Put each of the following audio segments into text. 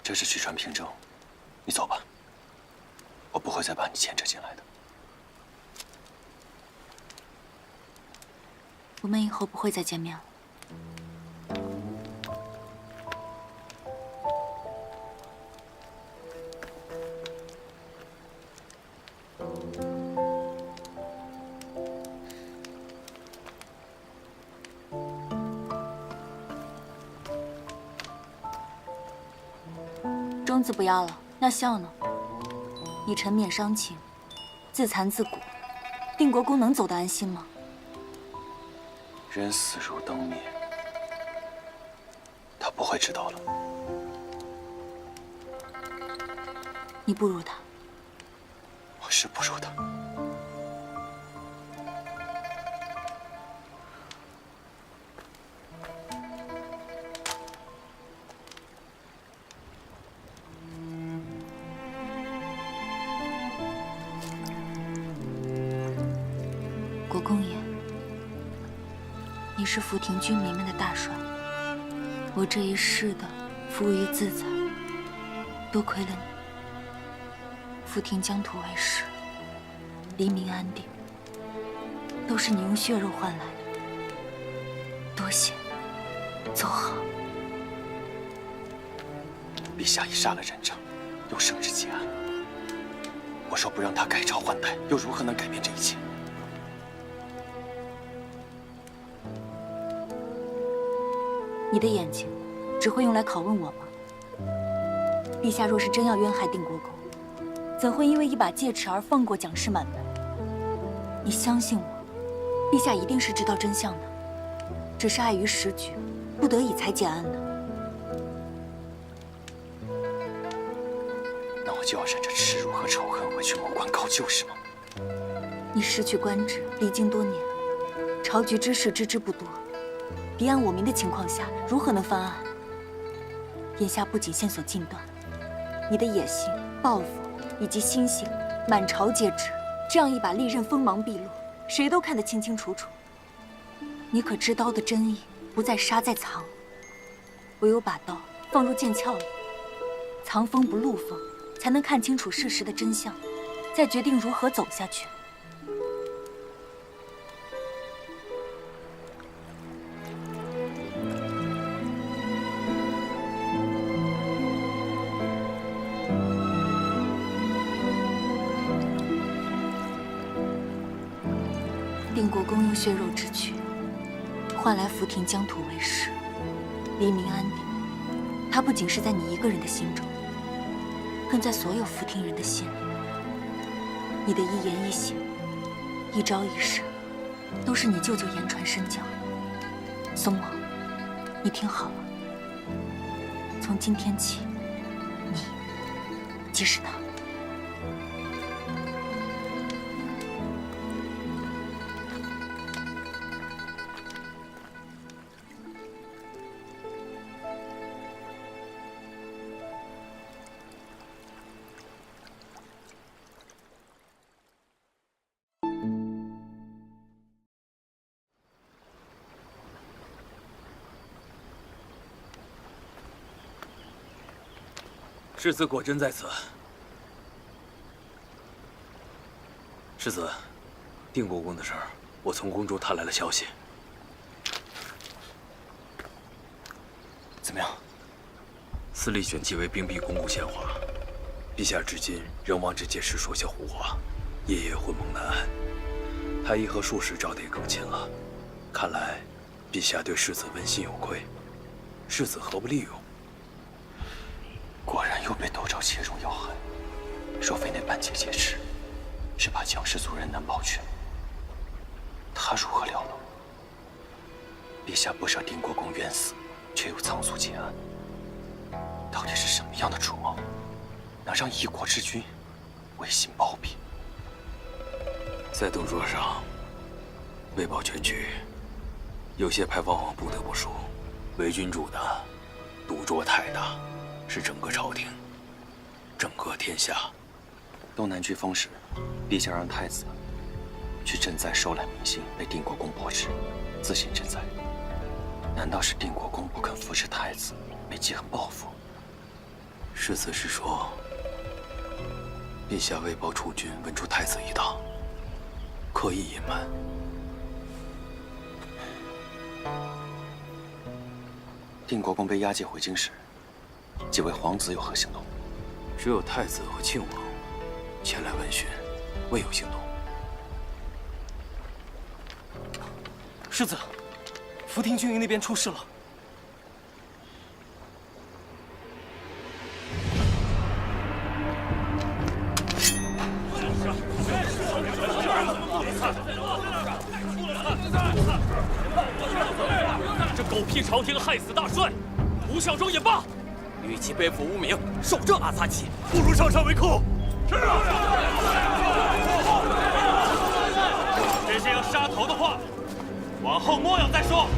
这是去传凭证，你走吧，我不会再把你牵扯进来的。我们以后不会再见面了。钟子不要了，那笑呢？你沉湎伤情，自残自蛊，定国公能走得安心吗？人死如灯灭，他不会知道了。你不如他。我是不如他。国公爷，你是福亭军民们的大帅，我这一世的富裕自在，多亏了你。福亭疆土为实，黎民安定，都是你用血肉换来的。多谢，走好。陛下已杀了人证，又圣旨结案。我说不让他改朝换代，又如何能改变这一切？你的眼睛只会用来拷问我吗？陛下若是真要冤害定国公，怎会因为一把戒尺而放过蒋氏满门？你相信我，陛下一定是知道真相的，只是碍于时局，不得已才结案的。那我就要忍着耻辱和仇恨回去谋官高就，是吗？你失去官职，历经多年，朝局之事知之不多。敌暗我明的情况下，如何能翻案？眼下不仅线索尽断，你的野心、抱负以及心性，满朝皆知。这样一把利刃锋芒毕露，谁都看得清清楚楚。你可知刀的真意不在杀，在藏。唯有把刀放入剑鞘里，藏锋不露锋，才能看清楚事实的真相，再决定如何走下去。定国公用血肉之躯换来福亭疆土为实，黎民安定。他不仅是在你一个人的心中，更在所有福亭人的心里。你的一言一行、一招一式，都是你舅舅言传身教。松王，你听好了，从今天起，你即是他。世子果真在此。世子，定国公的事儿，我从宫中探来了消息。怎么样？司隶选其为兵弼公公献华，陛下至今仍望这件事说些胡话，夜夜魂梦难安。太医和术士照得也更勤了，看来陛下对世子问心有愧，世子何不利用？果然又被窦昭切中要害。若非那半截戒尺，是怕蒋氏族人难保全，他如何了能？陛下不舍定国公冤死，却又仓促结案，到底是什么样的主谋，能让一国之君违心包庇？在董桌上，为保全局，有些派王王不得不说，为君主的赌桌太大。是整个朝廷，整个天下。东南居封时，陛下让太子去赈灾收揽民心，被定国公驳斥，自行赈灾。难道是定国公不肯扶持太子，没记恨报复？世子是说，陛下为报储君问出太子一党，刻意隐瞒。定国公被押解回京时，几位皇子有何行动？只有太子和庆王前来问询，未有行动。世子，福亭军营那边出事了。这狗屁朝廷害死大帅，吴孝忠也罢，与其背负污名，受这阿萨奇，不如上山为寇。是啊。这些要杀头的话，往后莫要再说。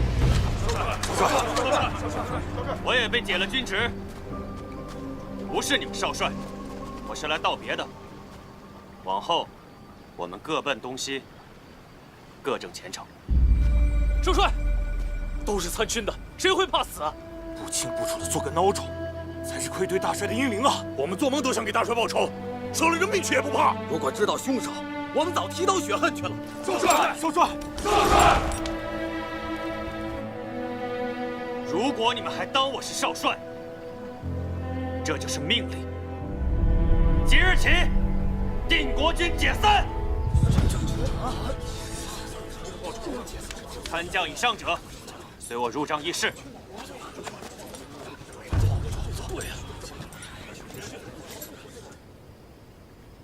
少帅，我也被解了军职，不是你们少帅，我是来道别的。往后，我们各奔东西，各挣前程。少帅，都是参军的，谁会怕死啊？不清不楚的做个孬种，才是愧对大帅的英灵啊！我们做梦都想给大帅报仇，舍了人命去也不怕。如果知道凶手，我们早提刀雪恨去了。少帅，少帅，少帅！如果你们还当我是少帅，这就是命令。即日起，定国军解散。参将以上者，随我入帐议事。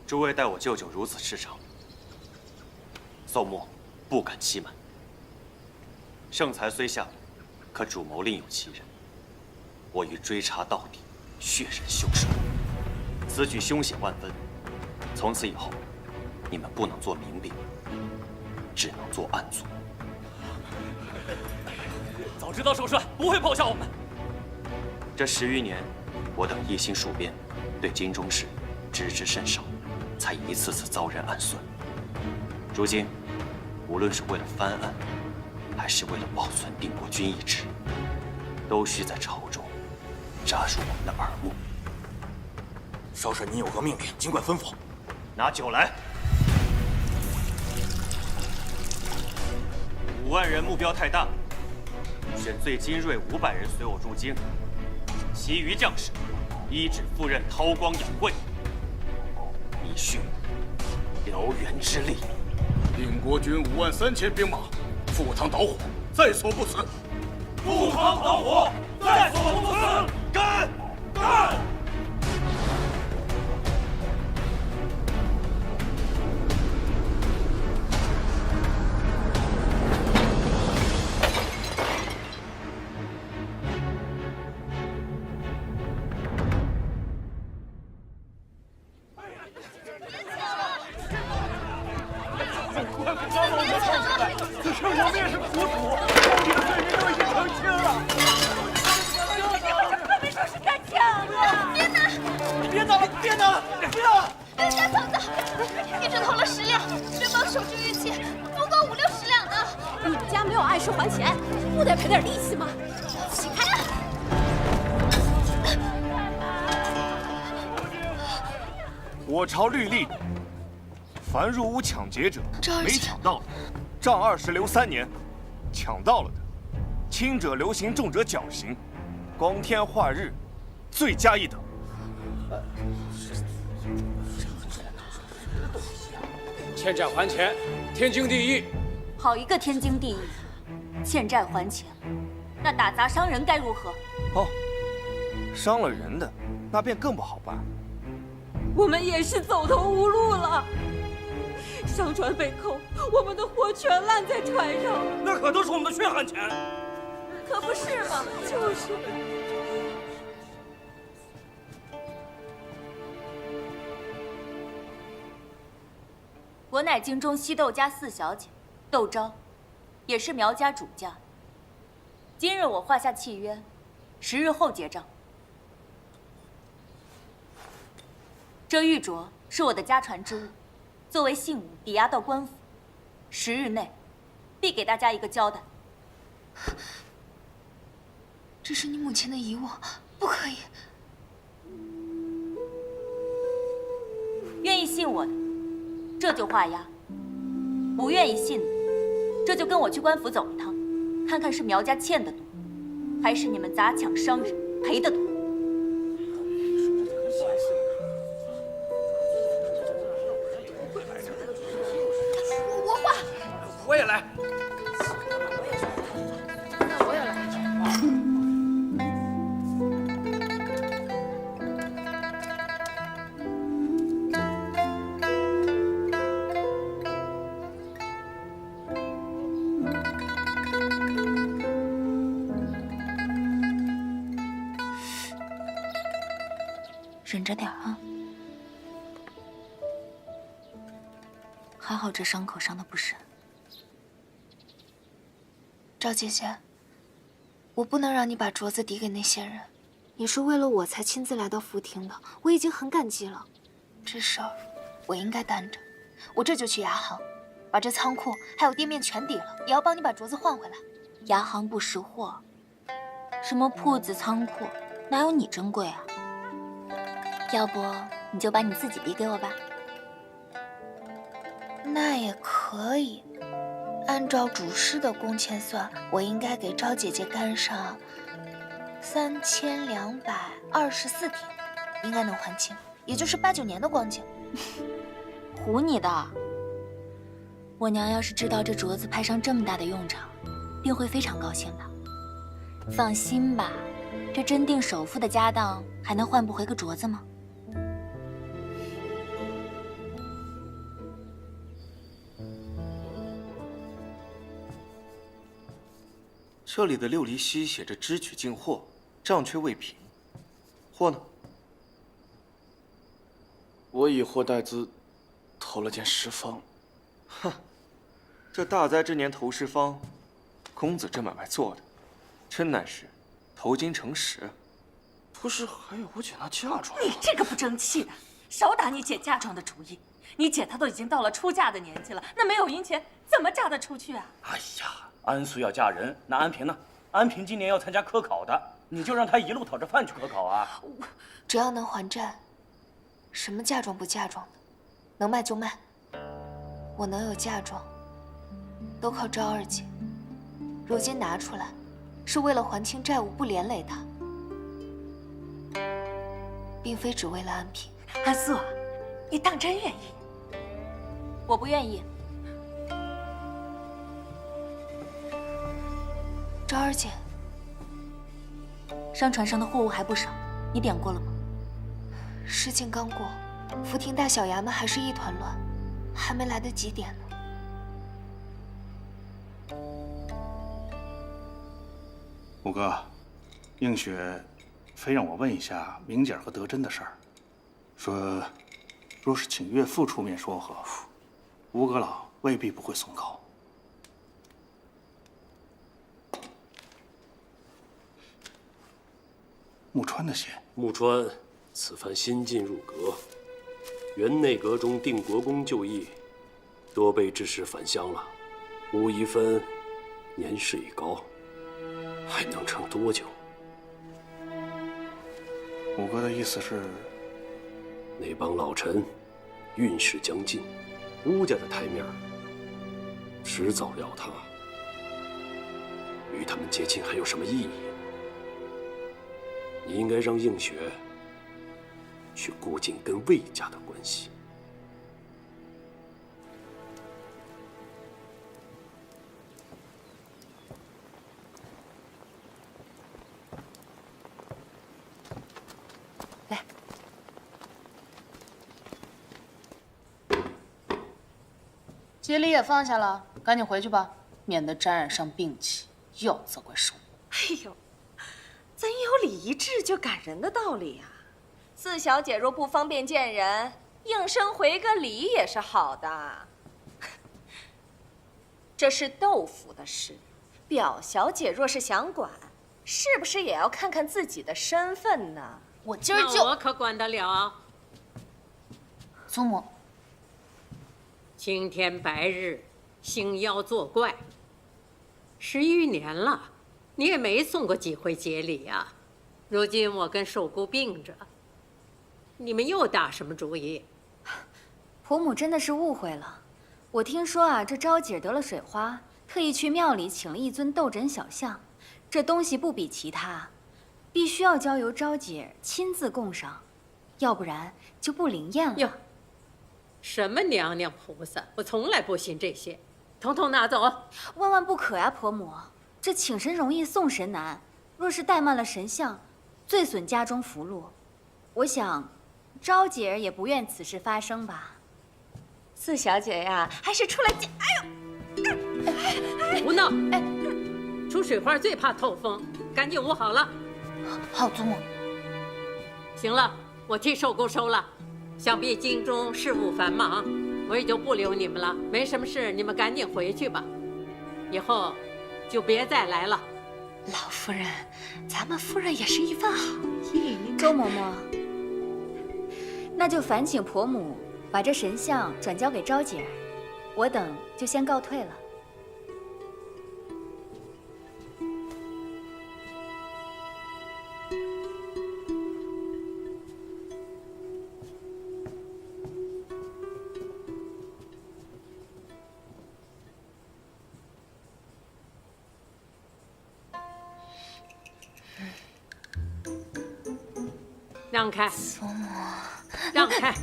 诸位待我舅舅如此赤诚，宋末不敢欺瞒。圣裁虽下，可主谋另有其人，我欲追查到底，血染凶手。此举凶险万分，从此以后，你们不能做明兵，只能做暗卒。早知道少帅不会抛下我们。这10余年，我等一心戍边，对京中事知之甚少，才一次次遭人暗算。如今，无论是为了翻案，还是为了保存定国军意志，都需在朝中扎入我们的耳目。少帅，您有何命令，尽管吩咐。拿酒来。5万人目标太大，选最精锐500人随我入京，其余将士依旨赴任韬光养晦，以恤燎原之力。定国军53000兵马，赴汤蹈火，在所不辞。赴汤蹈火，在所不辞。干！干！我朝律例，凡入屋抢劫者，没抢到的，杖20留3年；抢到了的，轻者流刑，重者绞刑，光天化日，罪加一等。欠债还钱，天经地义。好一个天经地义！欠债还钱，那打砸伤人该如何？哦，伤了人的，那便更不好办。我们也是走投无路了，商船被扣，我们的货全烂在船上。那可都是我们的血汗钱。可不是嘛，就是。我乃京中西窦家4小姐，窦昭，也是苗家主家。今日我画下契约，10日后结账。这玉镯是我的家传之物，作为信物抵押到官府，10日内必给大家一个交代。这是你母亲的遗物，不可以。信我的，这就画押；不愿意信的，这就跟我去官府走一趟，看看是苗家欠的多，还是你们砸抢伤人赔的多。我画，我也来。那我也来。忍着点啊！还好这伤口伤得不深。赵姐姐，我不能让你把镯子抵给那些人，你是为了我才亲自来到福亭的，我已经很感激了。这事儿我应该担着，我这就去牙行，把这仓库还有店面全抵了，也要帮你把镯子换回来。牙行不识货，什么铺子仓库，哪有你珍贵啊？要不你就把你自己抵给我吧。那也可以，按照主事的工钱算，我应该给赵姐姐干上3224天，应该能还清，也就是8、9年的光景。唬你的！我娘要是知道这镯子派上这么大的用场，定会非常高兴的。放心吧，这真定首付的家当还能换不回个镯子吗？这里的六厘息写着支取进货，账却未平，货呢？我以货代资，投了件十方。哼，这大灾之年投十方，公子这买卖做的，真乃是投金成石。不是还有我姐那嫁妆？你这个不争气的，少打你姐嫁妆的主意。你姐她都已经到了出嫁的年纪了，那没有银钱怎么嫁得出去啊？哎呀，安素要嫁人，那安平呢？安平今年要参加科考的，你就让她一路讨着饭去科考啊！只要能还债，什么嫁妆不嫁妆的，能卖就卖。我能有嫁妆，都靠赵二姐。如今拿出来，是为了还清债务，不连累她，并非只为了安平。安素，你当真愿意？我不愿意。赵二姐，商船上的货物还不少，你点过了吗？事情刚过，福亭大小衙门还是一团乱，还没来得及点呢。五哥，映雪非让我问一下明姐和德珍的事儿，说若是请岳父出面说和，吴阁老未必不会松口。木川的信。木川此番新进入阁，原内阁中定国公就义，多被致使返乡了。吴宜芬年事已高，还能撑多久？五哥的意思是，那帮老臣运势将尽，吴家的台面迟早要塌，与他们结亲还有什么意义？你应该让映雪去顾尽跟魏家的关系。来，接力也放下了，赶紧回去吧，免得沾染上病气，又要责怪圣母。哎呦，怎有礼仪制就赶人的道理呀？四小姐若不方便见人，应声回个礼也是好的。这是窦府的事，表小姐若是想管，是不是也要看看自己的身份呢？我今儿就……我可管得了。祖母，青天白日，星妖作怪，10余年了，你也没送过几回节礼呀。如今我跟寿姑病着，你们又打什么主意？婆母真的是误会了。我听说啊，这昭姐得了水花，特意去庙里请了一尊斗枕小像，这东西不比其他，必须要交由昭姐亲自供上，要不然就不灵验了。哟，什么娘娘菩萨，我从来不信这些，统统拿走。万万不可呀，婆母！这请神容易送神难，若是怠慢了神像，最损家中福禄。我想，昭姐儿也不愿此事发生吧。四小姐呀，还是出来见。胡闹！哎，出水花最怕透风，赶紧捂好了。好，祖母。行了，我替寿姑收了。想必京中事务繁忙，我也就不留你们了。没什么事，你们赶紧回去吧。以后就别再来了。老夫人，咱们夫人也是一番好意。周嬷嬷，那就烦请婆母把这神像转交给昭姐儿，我等就先告退了。让开！祖母，让开！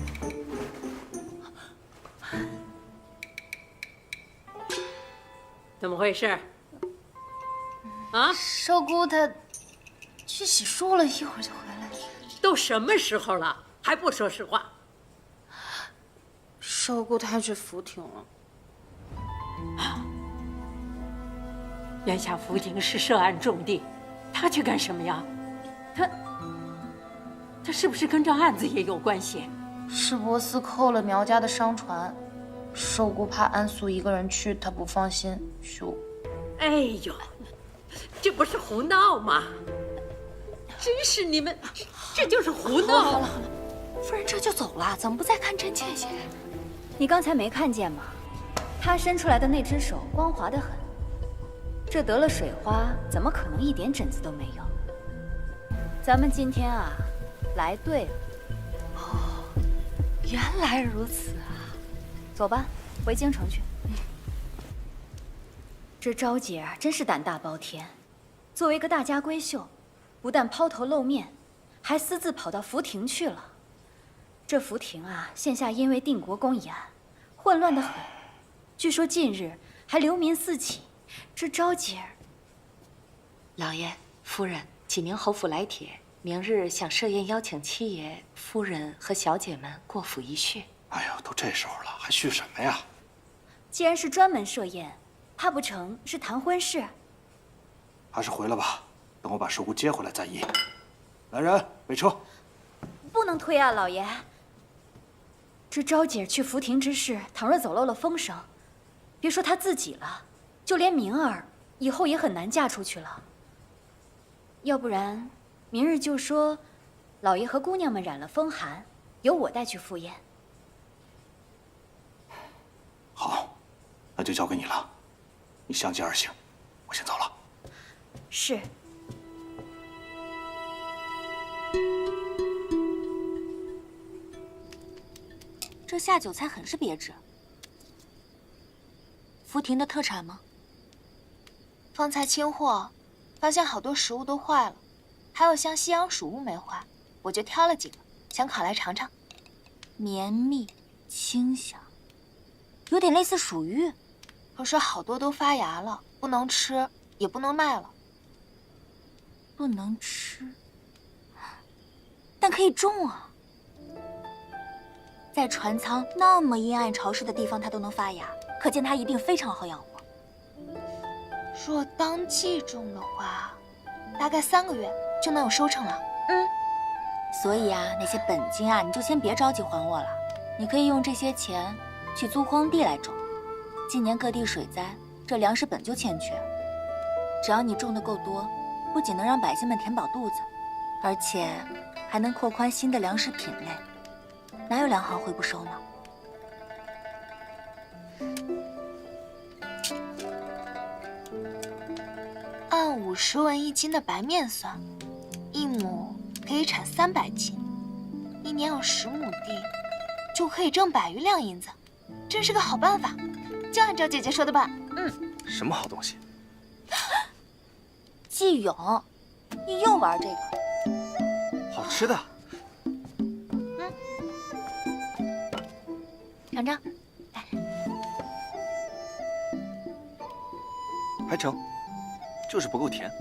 怎么回事？啊？寿姑她去洗漱了，一会儿就回来了。都什么时候了，还不说实话？寿姑她去福亭了。眼下福亭是涉案重地，她去干什么呀？他是不是跟这案子也有关系？市舶司扣了苗家的商船，寿姑怕安素一个人去，她不放心，就……哎呦，这不是胡闹吗？真是你们，这就是胡闹！好了，夫人这就走了，怎么不再看真切些？你刚才没看见吗？她伸出来的那只手光滑得很，这得了水花，怎么可能一点疹子都没有？咱们今天啊。来对了，哦，原来如此啊！走吧，回京城去。这昭姐啊，真是胆大包天。作为一个大家闺秀，不但抛头露面，还私自跑到福亭去了。这福亭啊，现下因为定国公一案，混乱得很。据说近日还流民四起。这昭姐儿，老爷、夫人，启宁侯府来帖。明日想设宴邀请七爷、夫人和小姐们过府一叙。哎呦，都这时候了，还叙什么呀？既然是专门设宴，怕不成是谈婚事？还是回来吧，等我把寿姑接回来再议。来人，备车。不能推啊，老爷。这昭姐去福亭之事，倘若走漏了风声，别说她自己了，就连明儿以后也很难嫁出去了。要不然。明日就说，老爷和姑娘们染了风寒，由我带去赴宴。好，那就交给你了，你相继而行，我先走了。是。这下酒菜很是别致。福亭的特产吗？方才清货，发现好多食物都坏了。还有像西洋薯物没坏，我就挑了几个，想烤来尝尝。绵密清香，有点类似薯芋，可是好多都发芽了，不能吃，也不能卖了。不能吃，但可以种啊。在船舱那么阴暗潮湿的地方，它都能发芽，可见它一定非常好养活。若当季种的话，大概3个月。就能有收成了。所以啊，那些本金啊，你就先别着急还我了。你可以用这些钱去租荒地来种。今年各地水灾，这粮食本就欠缺。只要你种的够多，不仅能让百姓们填饱肚子，而且还能扩宽新的粮食品类。哪有2行会不收呢？按50文1斤的白面算。1亩可以产300斤，1年有10亩地，就可以挣100余两银子，真是个好办法。就按照姐姐说的办。什么好东西？季勇，你又玩这个？好吃的。尝尝，来，还成，就是不够甜。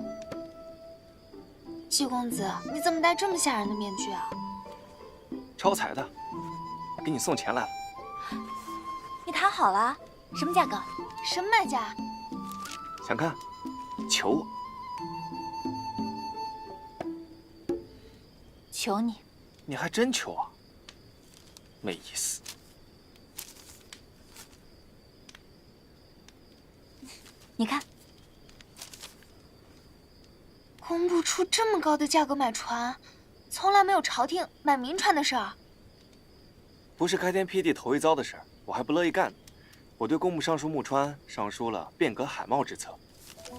季公子，你怎么戴这么吓人的面具啊？招财的，给你送钱来了。你谈好了？什么价格？什么买家？想看？求我。求你。你还真求啊？没意思。你看，公布出这么高的价格买船，从来没有朝廷买民船的事儿。不是开天辟地头一遭的事儿，我还不乐意干呢。我对工部尚书穆川上书了变革海贸之策，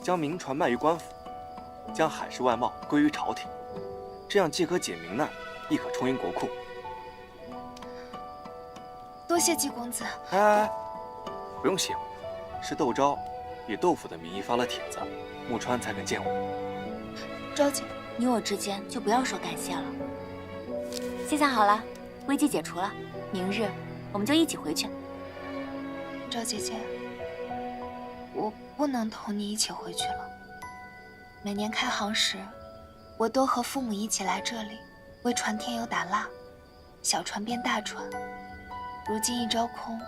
将民船卖于官府，将海事外贸归于朝廷，这样既可解民难，亦可充盈国库。多谢季公子。哎，不用谢我，是窦昭以窦府的名义发了帖子，穆川才肯见我。昭姐，你我之间就不要说感谢了。现在好了，危机解除了，明日我们就一起回去。赵姐姐，我不能同你一起回去了。每年开航时，我都和父母一起来这里，为船添油打蜡，小船变大船。如今一招空，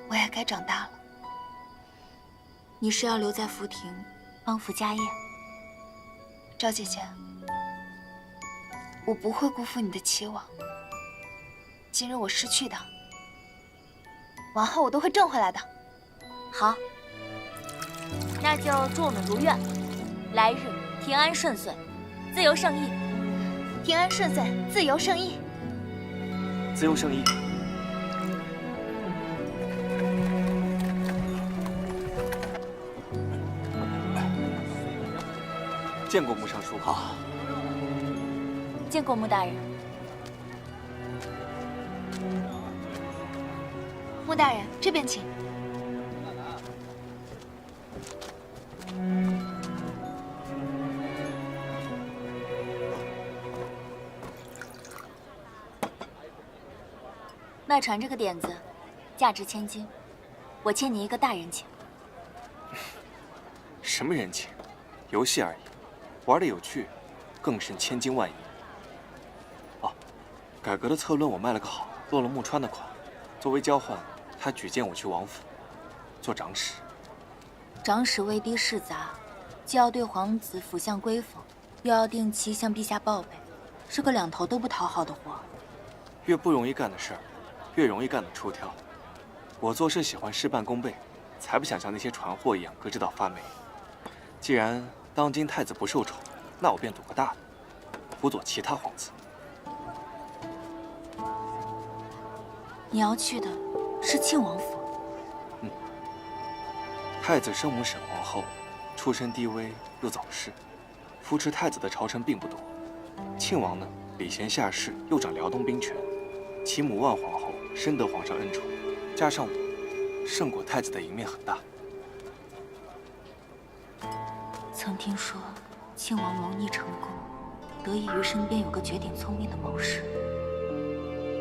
我也该长大了。你是要留在福亭，帮扶家业？赵姐姐，我不会辜负你的期望。今日我失去的，往后我都会挣回来的。好，那就祝我们如愿，来日平安顺遂，自由胜意。平安顺遂，自由胜意。自由胜意。见过穆尚书。好。见过穆大人。穆大人，这边请。卖船这个点子，价值千金，我欠你一个大人情。什么人情？游戏而已，玩的有趣，更胜千金万银。哦，改革的策论我卖了个好，落了穆川的款。作为交换，他举荐我去王府做长史。长史位低势杂，既要对皇子辅相归奉，又要定期向陛下报备，是个两头都不讨好的活。越不容易干的事儿，越容易干得出挑。我做事喜欢事半功倍，才不想像那些船货一样搁置到发霉。既然当今太子不受宠，那我便赌个大的，辅佐其他皇子。你要去的是庆王府。太子生母沈皇后，出身低微又早逝，扶持太子的朝臣并不多。庆王呢，礼贤下士，又掌辽东兵权，其母万皇后深得皇上恩宠，加上我，胜过太子的赢面很大。曾听说庆王谋逆成功，得益于身边有个绝顶聪明的谋士。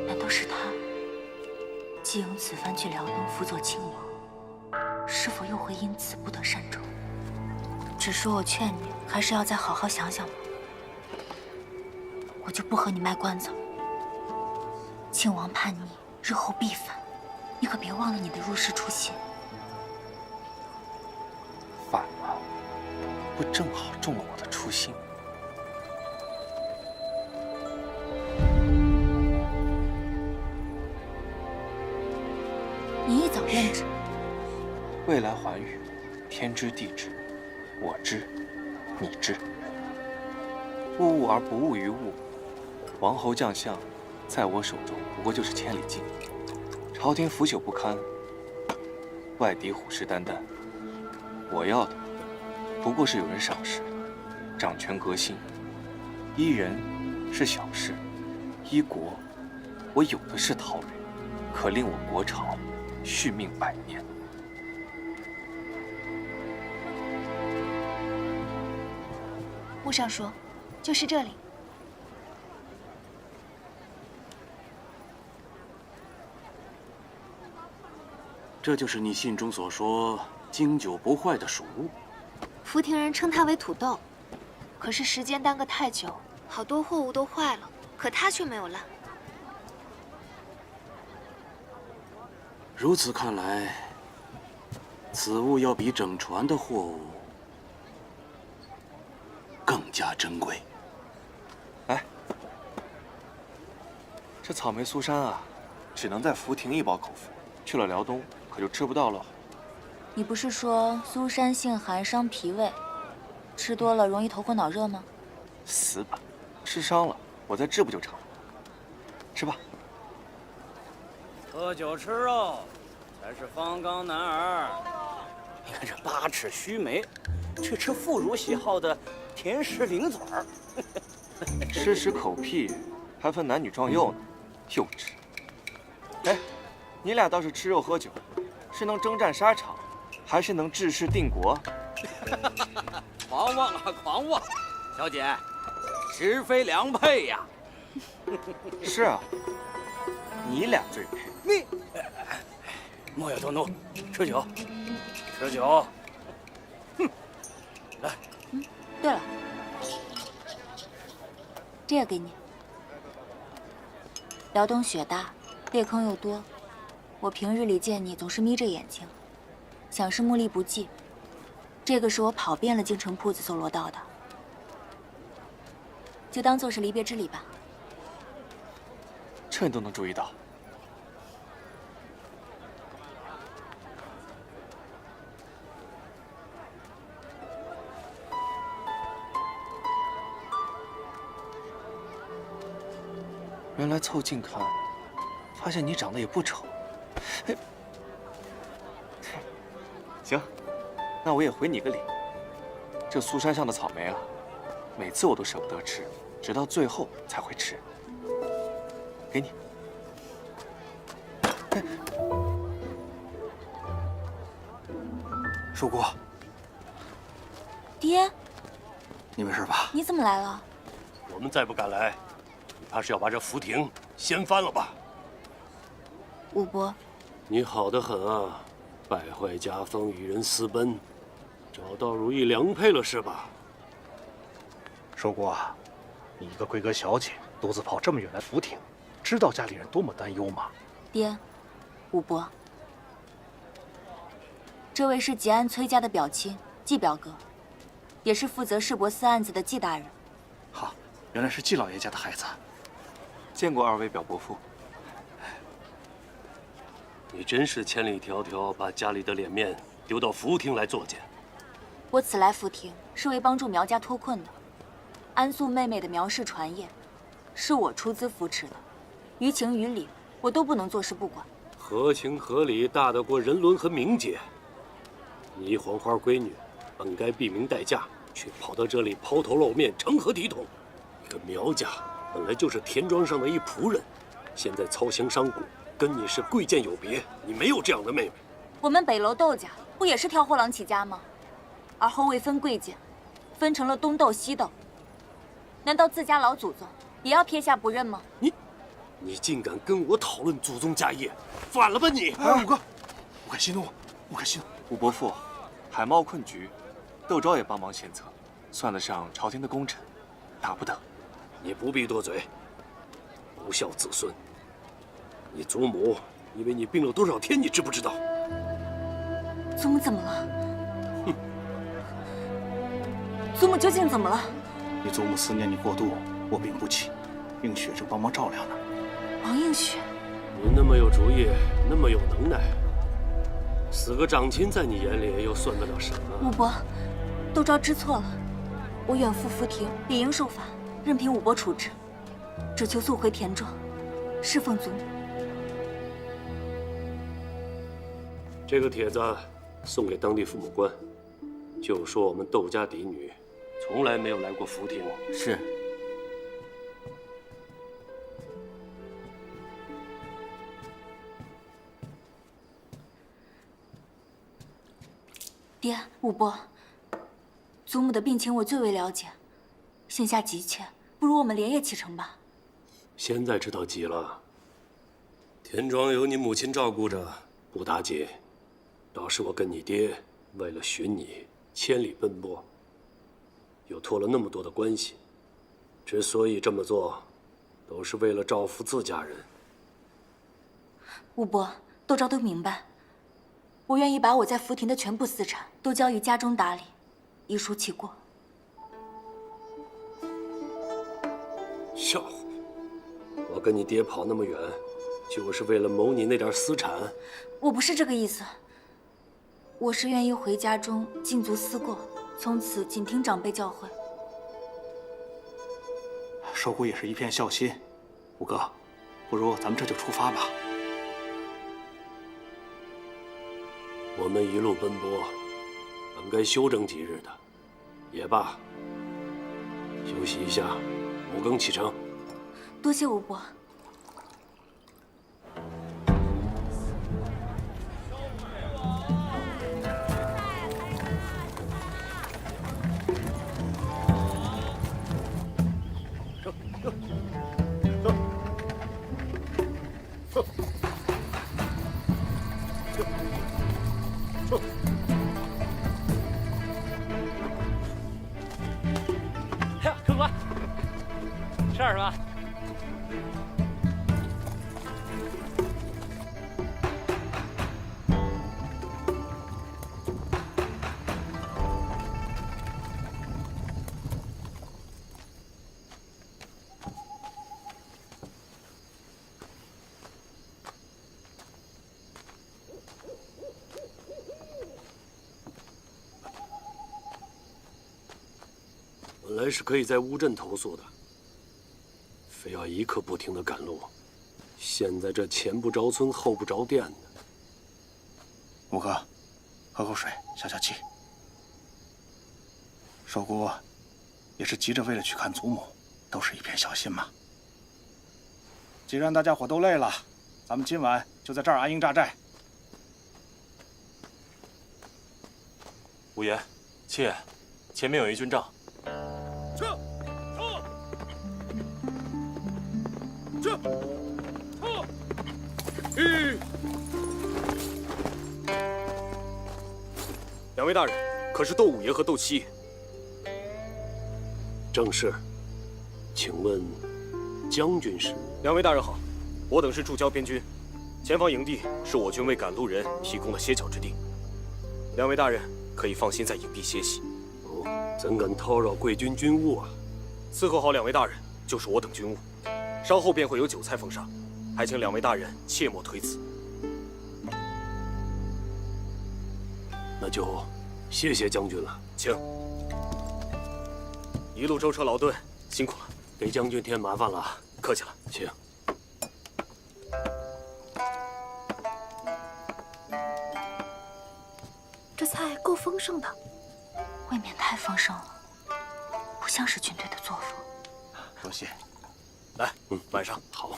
难道是他？季勇此番去辽东辅佐庆王，是否又会因此不得善终？只是我劝你，还是要再好好想想吧。我就不和你卖关子了。庆王叛逆，日后必反，你可别忘了你的入世初心。反了，不正好中了我的初心？你一早便知。未来寰宇，天知地知，我知，你知。物物而不物于物，王侯将相，在我手中不过就是千里镜。朝廷腐朽不堪，外敌虎视眈眈。我要的不过是有人赏识，掌权革新。依人是小事，依国我有的是桃蕊，可令我国朝续命100年。穆尚书，就是这里。这就是你信中所说经久不坏的蜀物。福亭人称它为土豆，可是时间耽搁太久，好多货物都坏了，可它却没有烂。如此看来，此物要比整船的货物更加珍贵。哎，这草莓苏珊啊，只能在福亭一饱口福，去了辽东可就吃不到了。你不是说苏珊性寒，伤脾胃，吃多了容易头昏脑热吗？死板，吃伤了我再治不就成了？吃吧。喝酒吃肉，才是方刚男儿。你看这8尺须眉，却吃妇孺喜好的甜食零嘴儿。吃食口屁，还分男女壮幼呢，幼稚。哎，你俩倒是吃肉喝酒，是能征战沙场，还是能治世定国？狂妄啊，狂妄！小姐，实非良配呀。是啊，你俩最配。你莫要动怒，吃酒，吃酒。哼，来。对了，这个给你。辽东雪大，裂坑又多，我平日里见你总是眯着眼睛，想是目力不济。这个是我跑遍了京城铺子搜罗到的，就当做是离别之礼吧。这你都能注意到？原来凑近看，发现你长得也不丑。行，那我也回你个礼。这苏珊上的草莓啊，每次我都舍不得吃，直到最后才会吃。给你。叔姑，爹，你没事吧？你怎么来了？我们再不赶来，你怕是要把这福亭掀翻了吧？武伯，你好得很啊，败坏家风，与人私奔，找到如意良配了是吧？叔姑啊，你一个贵阁小姐，独自跑这么远来福亭，知道家里人多么担忧吗？爹，武伯，这位是吉安崔家的表亲季表哥，也是负责市舶司案子的季大人。好，原来是季老爷家的孩子。见过2位表伯父。你真是千里迢迢把家里的脸面丢到福亭来作践。我此来福亭是为帮助苗家脱困的。安素妹妹的苗氏传业，是我出资扶持的，于情于理，我都不能坐视不管。合情合理大得过人伦和名节。你黄花闺女，本该避名待嫁，却跑到这里抛头露面，成何体统？这苗家本来就是田庄上的一仆人，现在操行商贾，跟你是贵贱有别。你没有这样的妹妹。我们北楼窦家不也是挑货郎起家吗？而后未分贵贱，分成了东窦西窦。难道自家老祖宗也要撇下不认吗？你竟敢跟我讨论祖宗家业，反了吧你！哎，武哥，不可息怒，不可息怒。武伯父，海贸困局，窦昭也帮忙献策，算得上朝廷的功臣，打不得。你不必多嘴，不孝子孙。你祖母以为你病了多少天，你知不知道？祖母怎么了？哼，祖母究竟怎么了？你祖母思念你过度，卧病不起，映雪正帮忙照料呢。王映雪，你那么有主意，那么有能耐，死个长亲在你眼里又算得了什么？武伯，窦昭知错了，我远赴福亭，理应受罚，任凭武伯处置，只求速回田庄，侍奉祖母。这个帖子送给当地父母官，就说我们窦家嫡女从来没有来过福亭。是。爹，武伯，祖母的病情我最为了解，现下急切，不如我们连夜启程吧。现在知道急了。田庄有你母亲照顾着，不打紧。倒是我跟你爹为了寻你，千里奔波，又托了那么多的关系。之所以这么做，都是为了照拂自家人。武伯，窦昭都明白。我愿意把我在福亭的全部私产都交于家中打理，遗书其过。笑话！我跟你爹跑那么远，就是为了谋你那点私产？我不是这个意思。我是愿意回家中尽足思过，从此谨听长辈教诲。寿姑也是一片孝心，五哥，不如咱们这就出发吧。我们一路奔波，本该休整几日的，也罢。休息一下，5更启程。多谢武伯。客官，这儿是吧？本来是可以在乌镇投宿的，非要一刻不停的赶路，现在这前不着村后不着店的。五哥，喝口水消消气。寿姑也是急着为了去看祖母，都是一片孝心嘛。既然大家伙都累了，咱们今晚就在这儿安营扎寨。五爷，七爷，前面有一军帐。撤！撤！两位大人，可是窦五爷和窦七爷？正是。请问将军是？两位大人好，我等是驻交边军，前方营地是我军为赶路人提供的歇脚之地。两位大人可以放心在营地歇息。怎敢叨扰贵军军务啊！伺候好两位大人就是我等军务，稍后便会有酒菜奉上，还请两位大人切莫推辞。那就谢谢将军了，请。一路舟车劳顿，辛苦了，给将军添麻烦了。客气了，请。这菜够丰盛的。未免太丰盛了，不像是军队的作风。多谢。来，晚上好。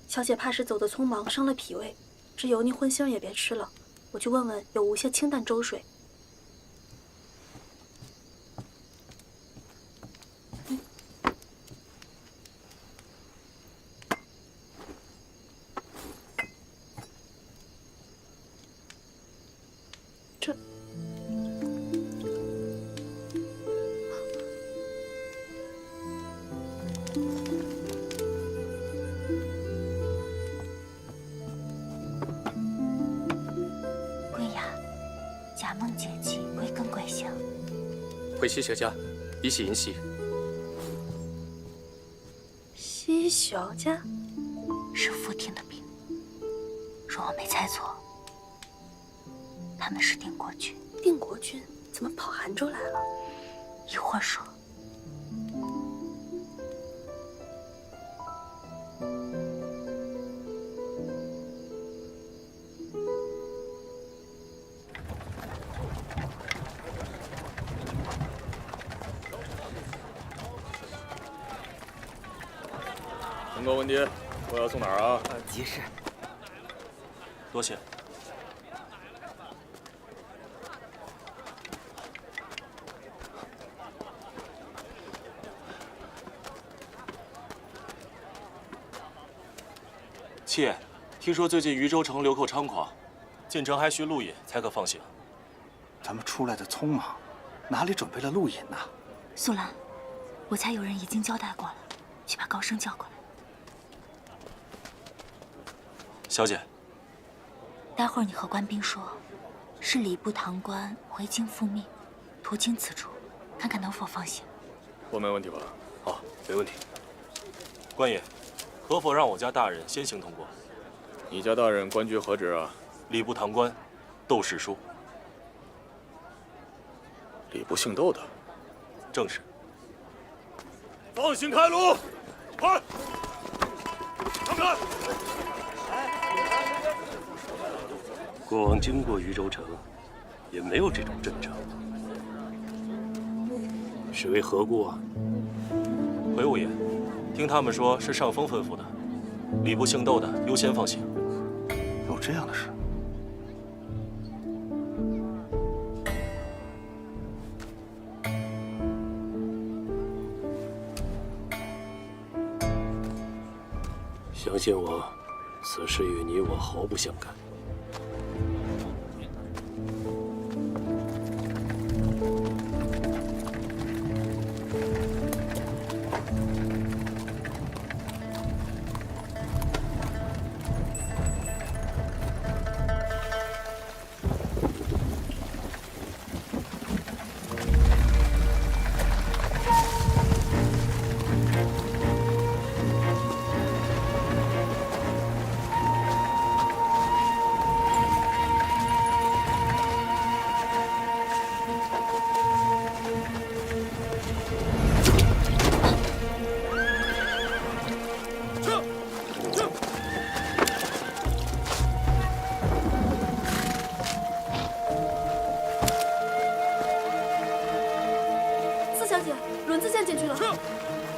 小姐怕是走得匆忙，伤了脾胃，这油腻荤腥也别吃了。我去问问有无些清淡粥水。回西学家，以喜迎喜。西小家是福亭的兵，若我没猜错，他们是定国军。定国军怎么跑杭州来了？一会儿说。陈哥问爹，我要送哪儿啊？急事。多谢。妾，听说最近渝州城流寇猖狂，进城还需路引才可放行。咱们出来的匆忙，哪里准备了路引呢？素兰，我家有人已经交代过了，去把高升叫过来。小姐，待会儿你和官兵说，是礼部堂官回京复命，途经此处，看看能否放行。我没问题吧？好，没问题。官爷，可否让我家大人先行通过？你家大人官居何职啊？礼部堂官，窦世书。礼部姓窦的？正是。放行开路，快！让开！过往经过渝州城，也没有这种阵仗，是为何故啊？回五爷，听他们说是上峰吩咐的，礼部姓窦的优先放行。有这样的事？相信我，此事与你我毫不相干。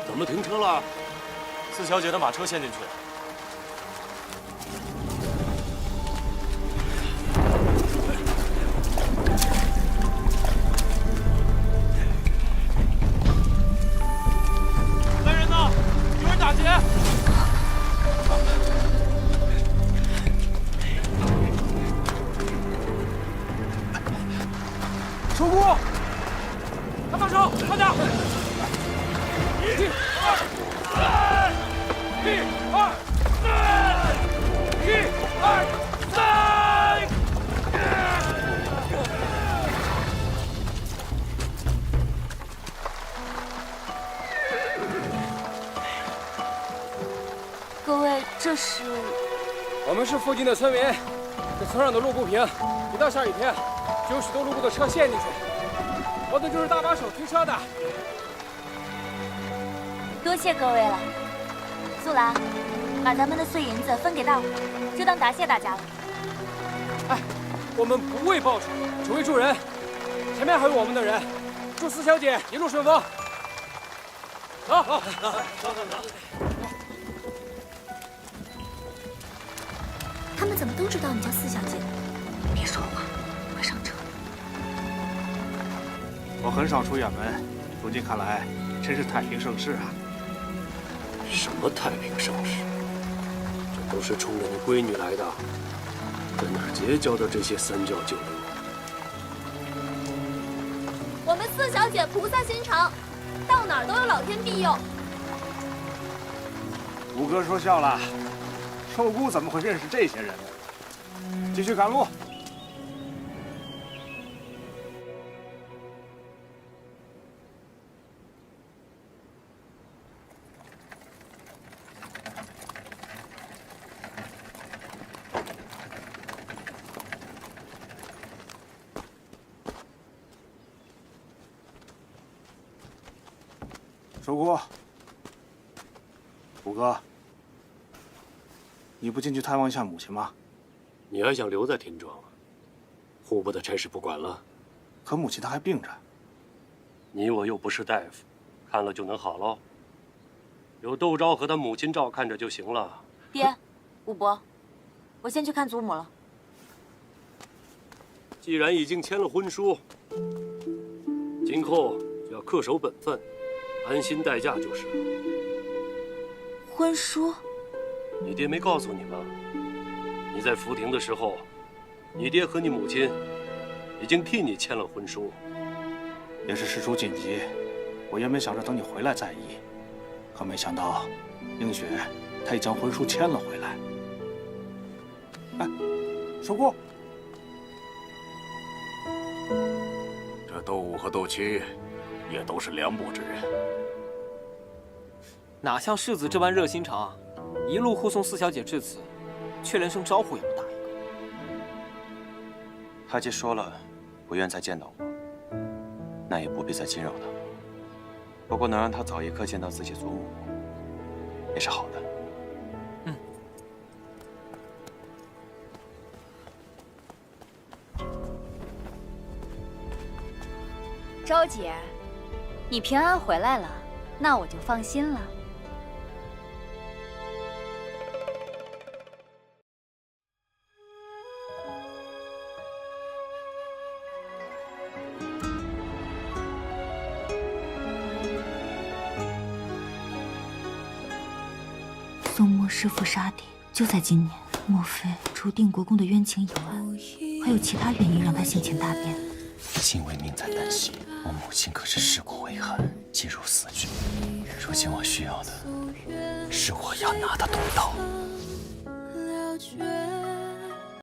怎么停车了？四小姐的马车先进去。来人呐！有人打劫！守护！快放手！快点！一、二、三！一、二、三！一、二、三！各位，这是？我们是附近的村民，这村上的路不平，一到下雨天，就有许多路过的车陷进去。我等就是搭把手推车的。多谢各位了。素兰，把咱们的碎银子分给大伙，就当答谢大家了。哎，我们不为报酬，只为助人。前面还有我们的人，祝四小姐一路顺风。走，走，走。他们怎么都知道你叫四小姐？别说话，快上车。我很少出远门，如今看来，真是太平盛世啊！什么太平盛世？这都是冲着你闺女来的，在哪儿结交的这些三教九流？我们四小姐菩萨心肠，到哪儿都有老天庇佑。吴哥说笑了，寿姑怎么会认识这些人呢？继续赶路。寿姑，五哥，你不进去探望一下母亲吗？你还想留在田庄？户部的差事不管了。可母亲她还病着。你我又不是大夫，看了就能好喽？有窦昭和他母亲照看着就行了。爹，武伯，我先去看祖母了。既然已经签了婚书，今后就要恪守本分，安心待嫁就是了。婚书，你爹没告诉你吗？你在福亭的时候，你爹和你母亲已经替你签了婚书。也是事出紧急，我原本想着等你回来再议，可没想到映雪她已将婚书签了回来。哎，守顾，这窦武和窦七也都是良薄之人，哪像世子这般热心肠，一路护送四小姐至此，却连声招呼也不打一个。他既说了不愿再见到我，那也不必再惊扰他。不过能让他早一刻见到自己祖母，也是好的。昭姐，你平安回来了，那我就放心了。宋末弑父杀弟，就在今年。莫非除定国公的冤情以外，还有其他原因让他性情大变？今为命在旦夕，我母亲可是尸骨未寒，进入死局。如今我需要的是我要拿的毒刀。